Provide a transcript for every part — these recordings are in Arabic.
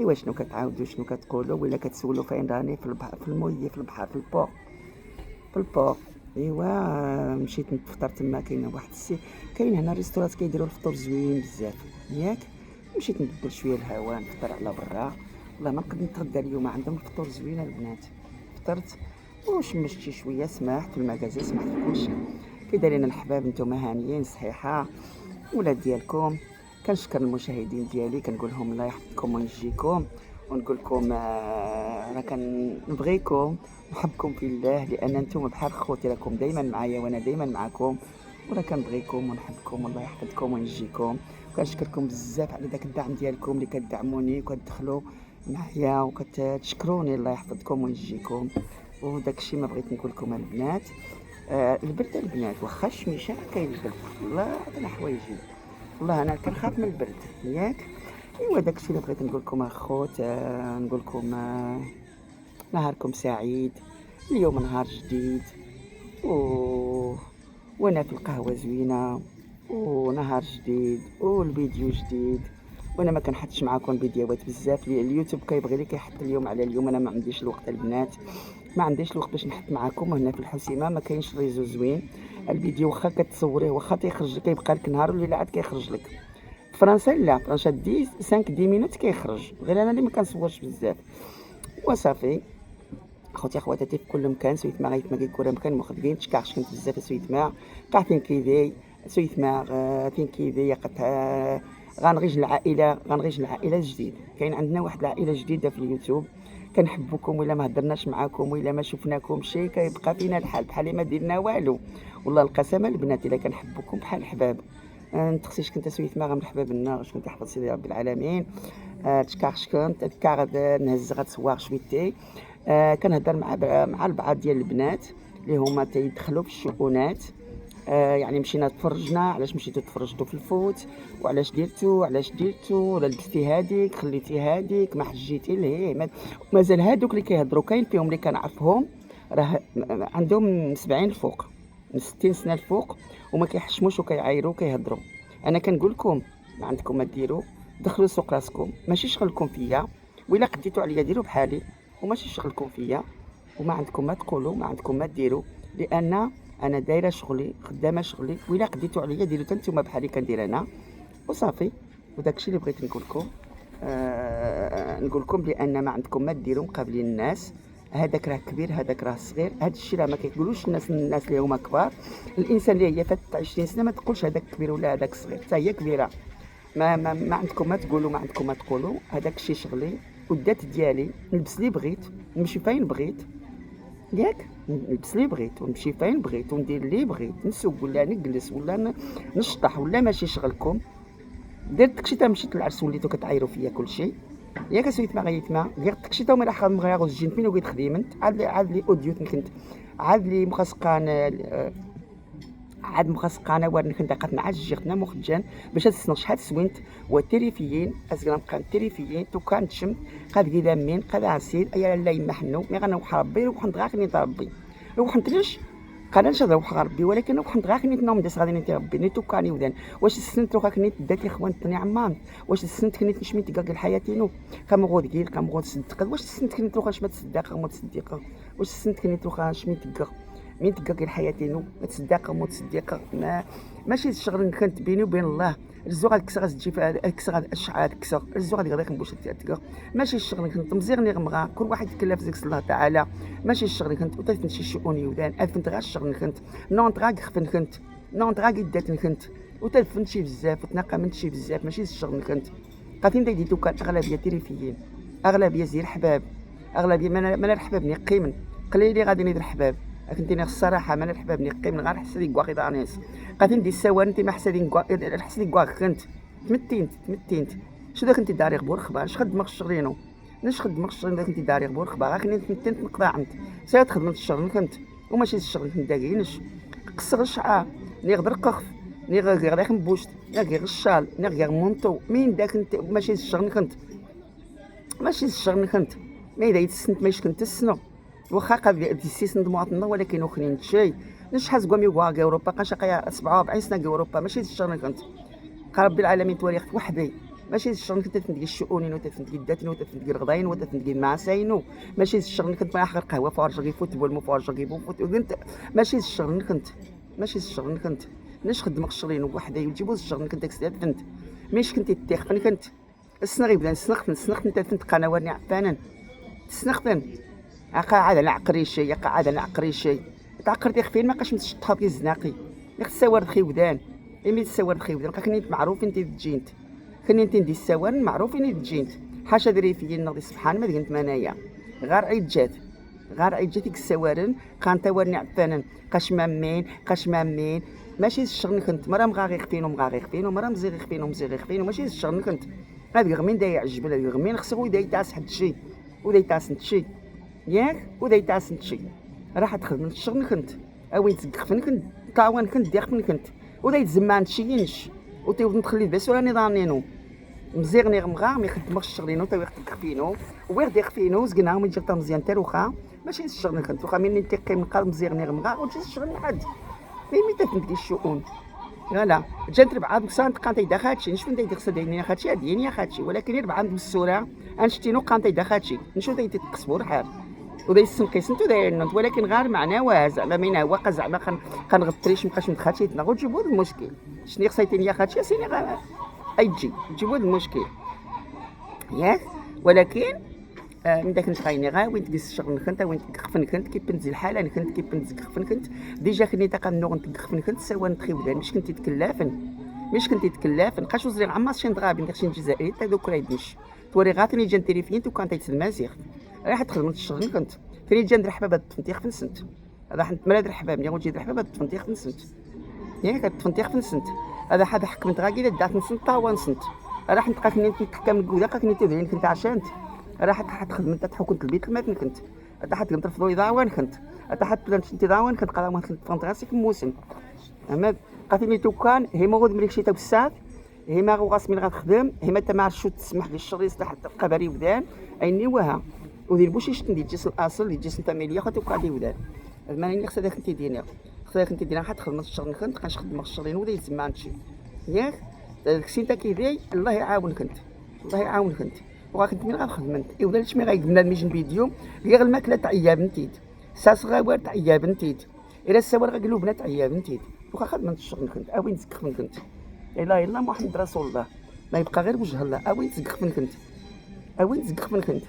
ايوا شنو كتعاودوا شنو كتقولوا ولا كتسولوا فين راني؟ في البحر، في المويه، في البحر، في البور، في البور. ايوا مشيت نفطر تما. كاين واحد كاين هنا ريستورات كيديروا الفطور زوين بزاف ياك. مشيت نبدل شويه الهواء، نفطر على برا. والله ما نقد نتغدى اليوم، عندهم الفطور زوين البنات. فطرت وشمشت شي شويه، سمحت في المكازا، سمحت في كلشي. كي دايرين الحباب؟ نتوما هانيين صحيحه؟ ولاد ديالكم. كنشكر المشاهدين ديالي، كنقول لهم الله يحفظكم وينجيكم، ونقول لكم انا كنبغيكم نحبكم في الله، لان انتم بحال خوتي، راكم دائما معايا وانا دائما معكم، ولا كنبغيكم ونحبكم. والله يحفظكم وينجيكم. كنشكركم بزاف على داك الدعم ديالكم اللي كتدعموني وكتدخلوا معايا وكتشكروني. الله يحفظكم وينجيكم. وداك الشيء ما بغيت نقول لكم البنات. البرد البنات، واخا الشميشه كاين البرد. الله عطينا حوايجي. والله انا كنخاف من البرد ياك. ايوا داكشي اللي بغيت نقول لكم اخوت. نقول لكم نهاركم سعيد. اليوم نهار جديد و... وانا في القهوه زوينه، ونهار جديد والفيديو جديد. وانا ما كنحطش معاكم فيديوهات بزاف، اليوتيوب كيبغي لي كيحط اليوم على اليوم. انا ما عنديش الوقت البنات، ما عنديش الوقت باش نحط معاكم. هنا في الحسيمه ما كاينش ريزو زوين. الفيديو واخا كتصوريه واخا تيخرج لك، كيبقى لك نهار والليله عاد كيخرج لك. فرنسا لا، فرنسا 10 مينوت كيخرج، غير انا اللي ما كنصورش بزاف وصافي. اخوتي اخواتاتي في كل مكان، سويت ما غيت ما كيكون مكان مخدمين تشكاش كنت بزاف. سويت ما قاعدين كيدي، سويت ما فين كيدي قط. غنغيج العائله، غنغيج العائله الجديد. كاين عندنا واحد العائله جديده في اليوتيوب. كنحبكم، ولا ما هضرناش معاكم ولا ما شفناكم شي كيبقى فينا الحال بحال ما درنا والو. والله القسم البنات الا كنحبكم بحال الحباب. نتخسيش كنت سويت ما مرحبا بنا، كنت يحفظ سيدي رب العالمين. تشكاش كنت كاغد نهز غتصوار شويتي. كنهضر مع البعض ديال البنات اللي هما تيدخلوا في الشؤونات. يعني مشينا تفرجنا علاش مشيتو تفرجتوا في الفوت، وعلاش درتو ولا لبستي هاديك خليتي هاديك ما حجيتي ليه. مازال هادوك اللي كيهضروا كاين فيهم اللي كنعرفهم راه عندهم 70 الفوق، من 60 سنه الفوق، وما كيحشموش وكيعايروا وكيهضروا. انا كنقول لكم ما عندكم ما ديروا، دخلوا سوق راسكم، ماشي شغلكم فيا. وإلا قديتوا عليا ديروا بحالي، وماشي شغلكم فيا. وما عندكم ما تقولوا، ما عندكم ما ديروا، لان انا دايره شغلي، خدامه شغلي. وإلا قديتوا عليا ديروا حتى نتوما بحالي كندير انا وصافي. وداكشي اللي بغيت نقول لكم. نقول لكم لان ما عندكم ما ديروا مقابلين الناس. هذاك راه كبير، هذاك راه صغير. هذا الشيء راه ما كيقولوش الناس اللي هما كبار. الانسان اللي هي فاتت 20 سنه ما تقولش هذاك كبير ولا هذاك صغير، حتى هي كبيره. ما عندكم ما تقولوا، ما عندكم ما تقولوا. هذاك الشيء شغلي والذات ديالي. نلبس اللي بغيت، نمشي فين بغيت ياك. نلبس اللي بغيت ونمشي فين بغيت وندير اللي بغيت، نسوق ولا نجلس ولا نشطح ولا ماشي شغلكم. درت داكشي تا مشيت للعرس وليتو كتعايروا فيا كلشي ياك. سويت ما غيت ما غير داكشي تا ما خدم غير الجين فين وقيت خديمنت. عاد لي اوديو كنت عاد لي مخسقان. عاد مخسقانه وارن كنت قات مع الجيختنا مخجان باش تسنق شحال سوينت وتريفيين اسكرام كان تريفيين تو كان تشم قاد كذا مين قاد عسير ايا لا يمحنو مي غنوح ربي روح نتغاكني ربي روح نتريش قالنش روح ربي، ولكن روح نتغاكني نوم داس غادي نتي ربي نيتو كاني ودان. واش السنت روحك نيت داك اخوان تني عمان. واش السنت كنيت نشميت كاع الحياتينو كم غود كيل كم غود صدق. واش السنت كنيت روحك ما تصدق وما تصدق. واش السنت كنيت روحك شميت كاع من تلقى الحياتينو ما تصدق وما تصدق. ماشي الشغل كنت بيني وبين الله. الزوغ الكسر تجي في الكسر الشعار الكسر الزوغ غادي غير نبوش تلقى. ماشي الشغل كنت مزيغني غمغا كل واحد يتكلم في ذكر الله تعالى. ماشي الشغل كنت وتلفن شي شؤوني ودان الفنت غير الشغل كنت نونط غا خفن كنت نونط غا قدات كنت وتلفن شي بزاف وتنقى من شي بزاف. ماشي الشغل كنت قاتين ديتو كان اغلبيه تريفيين، اغلبيه زي الحباب، اغلبيه من الحباب نقيمن قليلي غادي ندير الحباب. كنتيني الصراحه من الحباب نقي من غير حسدي كواخي دانيس قاتين دي السوان انت ما حسدي كواخ كنت تمتينت شو داك انت داري غبور خبار اش خدمك الشغلينو نش خدمك الشغل داك انت داري غبور خبار غير تمتينت نقضى عند سير تخدم الشغل كنت وماشي الشغل كنت داكينش قصر الشعار ني غدر قخف ني غير مبوشت ني غير الشال ني غير مونطو مين داك انت ماشي الشغل كنت ماشي الشغل كنت ما اذا يتسنت ماش كنت السنو واخا قبل ديسيسن مواطنه ولكن وخنين شي نشحال كوامي كوا اوروبا قاش قيا 47 سنه اوروبا ماشي الشغل كنت ربي العالمين تواريخ وحدي ماشي الشغل كنت تفندق الشؤونين وتفندق الداتين وتفندق الغضاين وتفندق المعساينو. ماشي الشغل كنت ما اخر قهوه فارجه فوتبول مو فارجه فوت وكنت ماشي الشغل كنت ماشي الشغل كنت ناش خدمك الشغلين وحده يجيبوا الشغل كنت داك فهمت مش كنت تيخفني كنت السنغي بدا نسنخ انت فهمت قنوات عفانا تسنخفن قاعد على عقريشي قاعد على عقريشي تعقرت يخفين ما بقاش متشطها في الزناقي ياك السوار خيودان مي السوار خيودان كاين معروف انت تجينت كاين انت دي السوار معروفين تجينت حاشا دري في ناضي سبحان ما دينت منايا غير عيد جاتك السوارن كان تورني عفانا قاش مامين ماشي الشغل كنت مرة مغاغي خفين ومرة مزيغي خفين ماشي الشغل كنت هذا غمين دا يعجب هذا غمين خصو يدا يتعس حد شي ودا يتعس شي ياك ودا يتعس شي راح تخدم الشغل كنت اوين تسقفن كنت طاوان كنت داخل كنت ودا يتزمان شيينش وتيود نخلي بس راني ضانينو مزيغني غمغا ما يخدمش الشغلينو تا يخدم خفينو ويغ خفينو زقنا من جرت مزيان تاروخا ماشي الشغل كنت واخا مني نتيقي من قلب مزيغني غمغا وتجي الشغل عاد مي تفندي الشؤون لا جات 4 بكسان قانتي داخاتشي نشوف انت تخسر ديني خاتشي ديني خاتشي ولكن 4 بالسوره انشتينو قانتي داخاتشي نشوف انت تقصبور حال ودا يسنقي سنتو دايرنت ولكن غير معناه زعما من هو زعما كنغطريش مابقاش مدخاتشي تناغو تجيبو المشكل شنو خصيتيني يا خاتشي سيني غير ايجي تجيبو المشكل ياك ولكن من داك نتخايني غا وين تجلس الشغل كنت وين تقخفن كنت كيف بنزل الحال انا كنت كيف بنزقخفن كنت ديجا كني تقنو نتقخفن كنت سوا نتخيودان مش كنت تكلافن قاش وزري عماس شي نضغابين داكشي الجزائري تا دوك رايدنش توري غاتني جان تيريفين تو كانت تسمازيغ راح تخدم الشغل كنت فين جان الحبابه تفنتيخ في السنت هذا حنت مراد الحباب نيا وجي الحبابه تفنتيخ في السنت ياك تفنتيخ في السنت هذا حدا حكمت غاكي دات نسنت طاوان سنت راح نتقاك نتحكم الكودا قاك تدرين كنت عشانت راح تخدم انت تحكم البيت ما كنت راح ترفضوا يضاوان كنت راح تنت ضاوان كنت قال ما كنت فهمت راسك موسم اما قاتني تو كان هي ما غود مليك شي تا بالساعه هي ما غاس من غتخدم هي ما تما شو تسمح للشغل يصلح تبقى بري ودان ايني وها ودير بوشي شتندي جيس الاصل اللي جيس فاميليا خاطر قاعد ودان الماني خصها داك انت دينا حتى تخدم الشغل كنت كنش خدم الشغلين ودا يتسمع هادشي ياك داكشي انت كيدير الله يعاونك انت وغاكنت من غنخدم ولا ليش غايقول لنا ميجن فيديو غير الماكله تاع بنتيد ساس غاوار تاع بنتيد الا السوار غقلوبنا تاع بنتيد واخا خدمت الشغل كنت اوين تسقف كنت لا اله الا الله محمد رسول الله ما يبقى غير وجه الله اوين تسقف كنت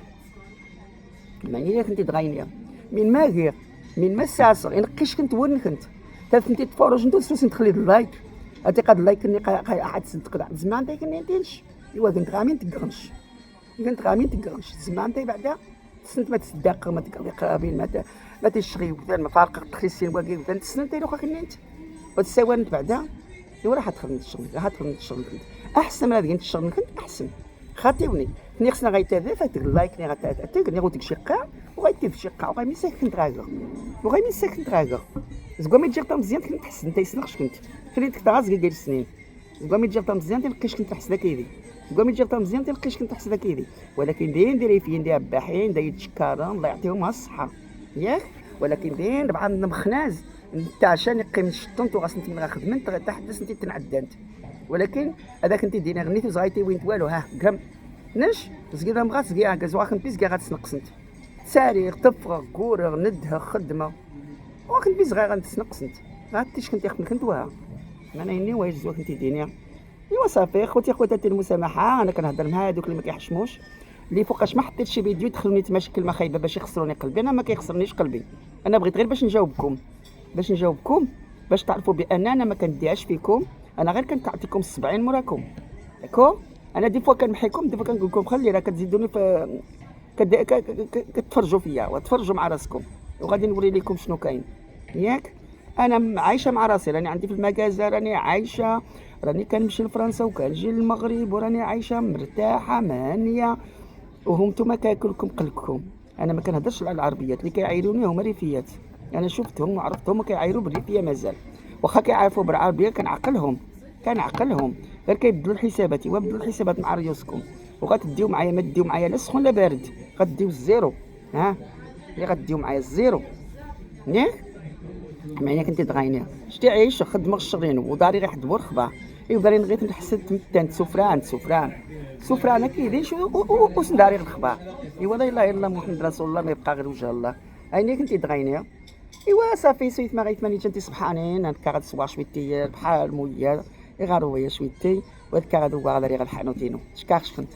معني كنت تغاينيا من ما غير من ما ساسر ينقيش كنت وين كنت فهمتي تفرج انت سوس تخلي اللايك اعتقد اللايك اني قاعد تصدق زمان داك اني نديرش ايوا كنت غامين تقرنش زعما انت بعدا سنت ما تصدق ما تقربي قرابين ما تشغي ولا مفارق تخليسين واقي ولا سنت لو خاك انت وتساوي انت بعدا ايوا راح تخدم الشغل احسن من هذيك الشغل كنت احسن خاطيوني ني خصنا غيتابع فات اللايك ني غتاتاك ني غوتك شي قاع وغيتيف شي قاع وغيمي ساكن تراغر زكوا ما تجي مزيان كنت تحسن انت يسنخش كنت خليتك تغازك ديال السنين زكوا ما تجي مزيان تلقيش كنت تحس داك يدي زكوا ما تجي مزيان تلقيش كنت تحس داك يدي ولكن دايرين فين داير باحين داير تشكارن الله يعطيهم الصحه ياك ولكن دايرين ربعه مخناز انت عشان يقيم الشطنت وغاسنت من خدمت تحدث انت تنعدانت ولكن هذاك انت دينا غنيتو زغايتي وين والو ها كرم نش زكيدا مغات زكيا كازواخن بيس كاع غتسنقسنت ساريغ تفرغ كورغ ندها خدمه وكنت بيس غير غنتسنقسنت غاتيش كنت يخدم كنت وها انا اني واش زوا كنت دينيا ايوا صافي خوتاتي المسامحه انا كنهضر مع هذوك اللي ما كيحشموش اللي فوقاش ما حطيت شي فيديو يدخلوني تما شي كلمه خايبه باش يخسروني قلبي انا ما كيخسرنيش قلبي انا بغيت غير باش نجاوبكم باش تعرفوا بان انا ما كنديعش فيكم انا غير كنعطيكم السبعين موراكم داكو انا دي فوا كنمحيكم دي فوا كنقول لكم خلي راه كتزيدوني في كتفرجوا فيا وتفرجوا مع راسكم وغادي نوري لكم شنو كاين ياك انا عايشه مع راسي راني عندي في المكازه راني عايشه راني كنمشي لفرنسا وكنجي للمغرب وراني عايشه مرتاحه مهنيه وهمتم كاكلكم قلبكم انا ما كنهضرش على العربيات اللي كيعايروني هما ريفيات انا شفتهم وعرفتهم كيعايروا بالريفيه مازال واخا كيعرفوا بالعربيه كنعقلهم غير كيبدلوا الحسابات وبدلوا الحسابات مع ريوسكم وغتديو معايا ما تديو معايا لا سخون لا بارد غديو الزيرو ها اللي غديو معايا الزيرو ياك معني كنتي تغاينيها شتي عايش خدمه الشغلين وداري غير حد بورخبه ايوا باغي نغيت نحسد تمتان سفران كيدير شو وسنداري الخبار. ايوا لا اله الا الله محمد رسول الله، ما يبقى غير وجه الله. عيني كنتي دغينيا. ايوا صافي سويت ما غيت ماني جنتي سبحانين هكا غتصور شويتي بحال مويا غير هو شويتي وهكا غادو غادي غالحانوتينو شكاخ شفنت.